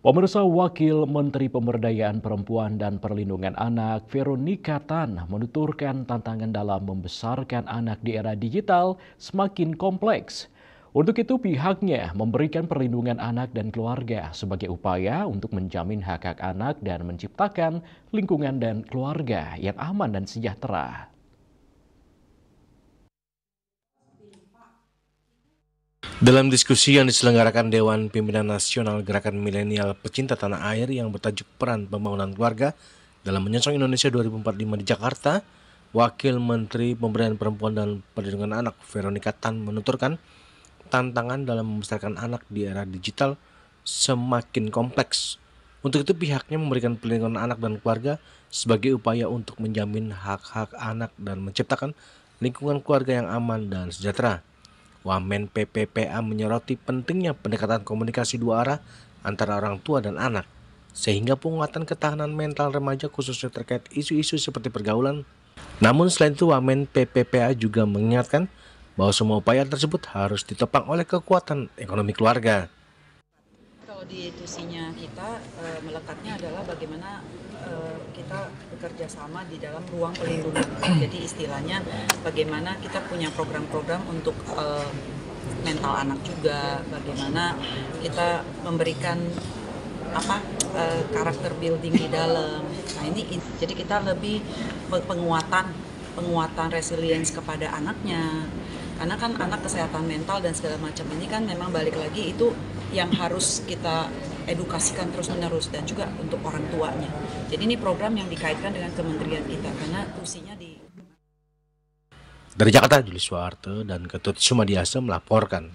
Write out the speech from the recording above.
Pemirsa, Wakil Menteri Pemberdayaan Perempuan dan Perlindungan Anak Veronica Tan menuturkan tantangan dalam membesarkan anak di era digital semakin kompleks. Untuk itu pihaknya memberikan perlindungan anak dan keluarga sebagai upaya untuk menjamin hak-hak anak dan menciptakan lingkungan dan keluarga yang aman dan sejahtera. Dalam diskusi yang diselenggarakan Dewan Pimpinan Nasional Gerakan Milenial Pecinta Tanah Air yang bertajuk Peran Pembangunan Keluarga dalam Menyongsong Indonesia 2045 di Jakarta, Wakil Menteri Pemberdayaan Perempuan dan Perlindungan Anak Veronica Tan menuturkan tantangan dalam membesarkan anak di era digital semakin kompleks. Untuk itu pihaknya memberikan perlindungan anak dan keluarga sebagai upaya untuk menjamin hak-hak anak dan menciptakan lingkungan keluarga yang aman dan sejahtera. Wamen PPPA menyoroti pentingnya pendekatan komunikasi dua arah antara orang tua dan anak, sehingga penguatan ketahanan mental remaja khususnya terkait isu-isu seperti pergaulan. Namun selain itu, Wamen PPPA juga mengingatkan bahwa semua upaya tersebut harus ditopang oleh kekuatan ekonomi keluarga. Kalau di tusinya kita melekatnya adalah bagaimana kita bekerja sama di dalam ruang pelindungan. Jadi istilahnya bagaimana kita punya program-program untuk mental anak juga, bagaimana kita memberikan karakter building di dalam. Nah ini jadi kita lebih penguatan resilience kepada anaknya. Karena kan anak kesehatan mental dan segala macam ini kan memang balik lagi itu yang harus kita edukasikan terus-menerus dan juga untuk orang tuanya. Jadi ini program yang dikaitkan dengan kementerian kita karena tusinya di... Dari Jakarta, Julius Suwarte dan Ketut Sumadiasa melaporkan.